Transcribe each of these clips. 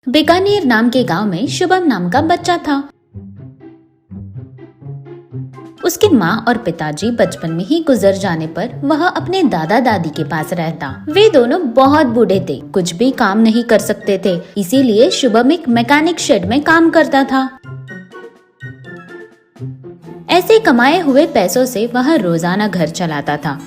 बीकानेर नाम के गांव में शुभम नाम का बच्चा था। उसकी माँ और पिताजी बचपन में ही गुजर जाने पर वह अपने दादा दादी के पास रहता। वे दोनों बहुत बूढ़े थे, कुछ भी काम नहीं कर सकते थे, इसीलिए शुभम एक मैकेनिक शेड में काम करता था। ऐसे कमाए हुए पैसों से वह रोजाना घर चलाता था।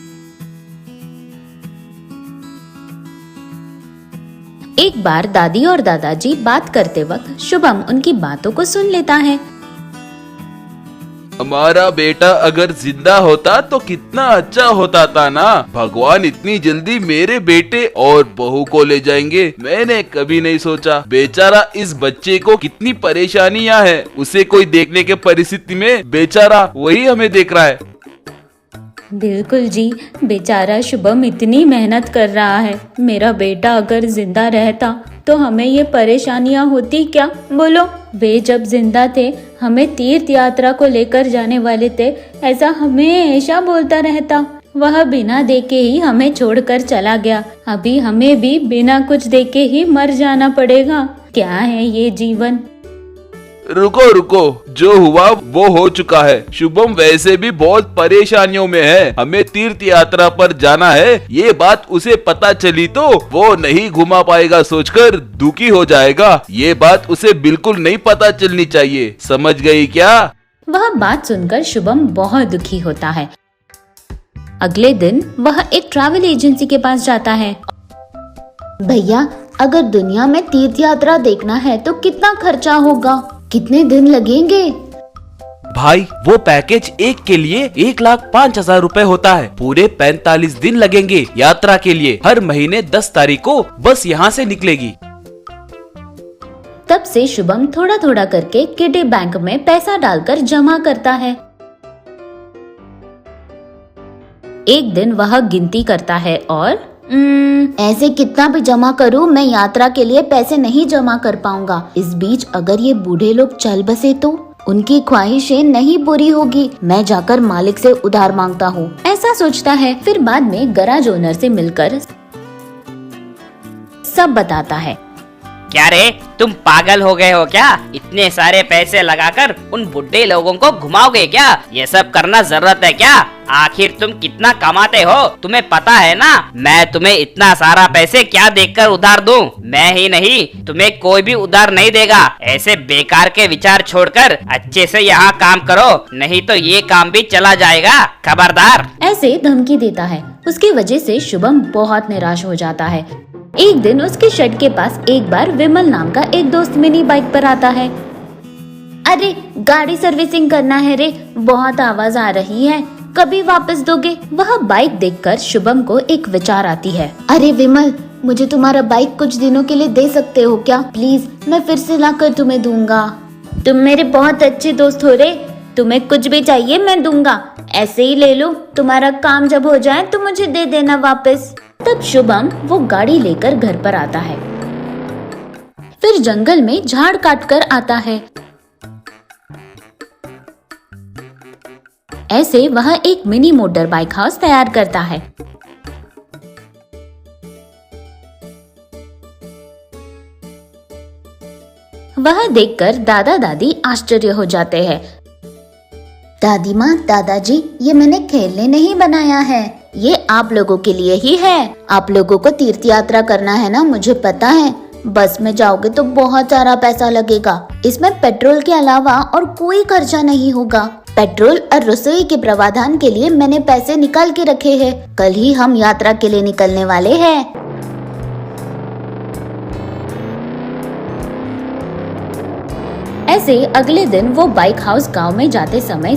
एक बार दादी और दादाजी बात करते वक्त शुभम उनकी बातों को सुन लेता है। हमारा बेटा अगर जिंदा होता तो कितना अच्छा होता था ना। भगवान इतनी जल्दी मेरे बेटे और बहू को ले जाएंगे, मैंने कभी नहीं सोचा। बेचारा इस बच्चे को कितनी परेशानियां हैं, उसे कोई देखने के परिस्थिति में बेचारा वही हमें देख रहा है। बिल्कुल जी, बेचारा शुभम इतनी मेहनत कर रहा है। मेरा बेटा अगर जिंदा रहता तो हमें ये परेशानियां होती क्या? बोलो, वे जब जिंदा थे हमें तीर्थ यात्रा को लेकर जाने वाले थे, ऐसा हमेशा बोलता रहता। वह बिना देखे ही हमें छोड़कर चला गया। अभी हमें भी बिना कुछ देखे ही मर जाना पड़ेगा। क्या है ये जीवन? रुको रुको, जो हुआ वो हो चुका है। शुभम वैसे भी बहुत परेशानियों में है, हमें तीर्थ यात्रा पर जाना है, ये बात उसे पता चली तो वो नहीं घुमा पाएगा, सोचकर दुखी हो जाएगा। ये बात उसे बिल्कुल नहीं पता चलनी चाहिए, समझ गई क्या? वह बात सुनकर शुभम बहुत दुखी होता है। अगले दिन वह एक ट्रैवल एजेंसी के पास जाता है। भैया, अगर दुनिया में तीर्थ यात्रा देखना है तो कितना खर्चा होगा? कितने दिन लगेंगे? भाई, वो पैकेज एक के लिए 1,05,000 रुपए होता है। पूरे 45 दिन लगेंगे यात्रा के लिए। हर महीने 10 तारीख को बस यहाँ से निकलेगी। तब से शुभम थोड़ा थोड़ा करके किटी बैंक में पैसा डालकर जमा करता है। एक दिन वह गिनती करता है और ऐसे कितना भी जमा करूं, मैं यात्रा के लिए पैसे नहीं जमा कर पाऊंगा। इस बीच अगर ये बूढ़े लोग चल बसे तो उनकी ख्वाहिशें नहीं पूरी होगी। मैं जाकर मालिक से उधार मांगता हूँ, ऐसा सोचता है। फिर बाद में गैराज ओनर से मिलकर सब बताता है। क्या रे, तुम पागल हो गए हो क्या? इतने सारे पैसे लगाकर उन बुढ़े लोगों को घुमाओगे क्या? ये सब करना जरूरत है क्या? आखिर तुम कितना कमाते हो, तुम्हें पता है ना? मैं तुम्हें इतना सारा पैसे क्या देकर उधार दूं? मैं ही नहीं, तुम्हें कोई भी उधार नहीं देगा। ऐसे बेकार के विचार छोड़कर अच्छे से यहाँ काम करो, नहीं तो ये काम भी चला जाएगा, खबरदार। ऐसे धमकी देता है। उसकी वजह से शुभम बहुत निराश हो जाता है। एक दिन उसके शेड के पास एक बार विमल नाम का एक दोस्त मिनी बाइक पर आता है। अरे, गाड़ी सर्विसिंग करना है रे, बहुत आवाज आ रही है, कभी वापस दोगे? वह बाइक देखकर शुभम को एक विचार आती है। अरे विमल, मुझे तुम्हारा बाइक कुछ दिनों के लिए दे सकते हो क्या? प्लीज, मैं फिर से लाकर तुम्हें दूंगा। तुम मेरे बहुत अच्छे दोस्त हो रे, तुम्हें कुछ भी चाहिए मैं दूंगा, ऐसे ही ले लो। तुम्हारा काम जब हो जाए तो मुझे दे देना वापस। तब शुभम वो गाड़ी लेकर घर पर आता है। फिर जंगल में झाड़ काट कर आता है। ऐसे वह एक मिनी मोटर बाइक हाउस तैयार करता है। वह देखकर दादा दादी आश्चर्य हो जाते हैं। दादी माँ, दादाजी, ये मैंने खेलने नहीं बनाया है, ये आप लोगों के लिए ही है। आप लोगों को तीर्थ यात्रा करना है ना, मुझे पता है। बस में जाओगे तो बहुत सारा पैसा लगेगा। इसमें पेट्रोल के अलावा और कोई खर्चा नहीं होगा। पेट्रोल और रसोई के प्रावधान के लिए मैंने पैसे निकाल के रखे हैं। कल ही हम यात्रा के लिए निकलने वाले हैं। ऐसे अगले दिन वो बाइक हाउस गांव में जाते समय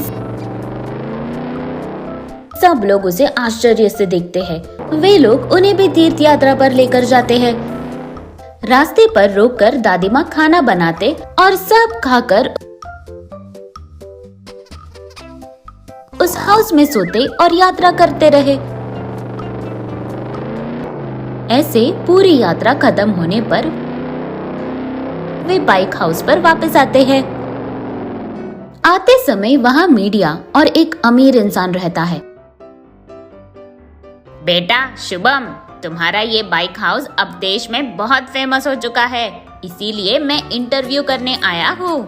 सब लोग उसे आश्चर्य से देखते हैं। वे लोग उन्हें भी तीर्थ यात्रा पर लेकर जाते हैं। रास्ते पर रोककर दादी माँ खाना बनाते और सब खाकर उस हाउस में सोते और यात्रा करते रहे। ऐसे पूरी यात्रा खत्म होने पर वे बाइक हाउस पर वापस आते हैं। आते समय वहाँ मीडिया और एक अमीर इंसान रहता है। बेटा शुभम, तुम्हारा ये बाइक हाउस अब देश में बहुत फेमस हो चुका है। इसीलिए मैं इंटरव्यू करने आया हूँ।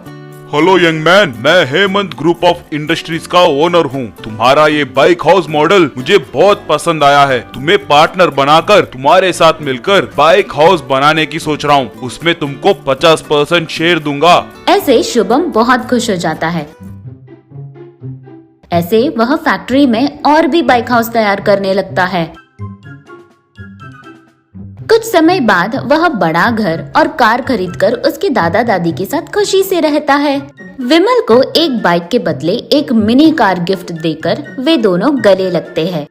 हेलो यंग मैन, मैं हेमंत ग्रुप ऑफ इंडस्ट्रीज का ओनर हूँ। तुम्हारा ये बाइक हाउस मॉडल मुझे बहुत पसंद आया है। तुम्हें पार्टनर बनाकर तुम्हारे साथ मिलकर बाइक हाउस बनाने की सोच रहा हूँ। उसमें तुमको 50% शेयर दूंगा। ऐसे शुभम बहुत खुश हो जाता है। ऐसे वह फैक्ट्री में और भी बाइक हाउस तैयार करने लगता है। कुछ समय बाद वह बड़ा घर और कार खरीदकर उसके दादा दादी के साथ खुशी से रहता है। विमल को एक बाइक के बदले एक मिनी कार गिफ्ट देकर वे दोनों गले लगते हैं।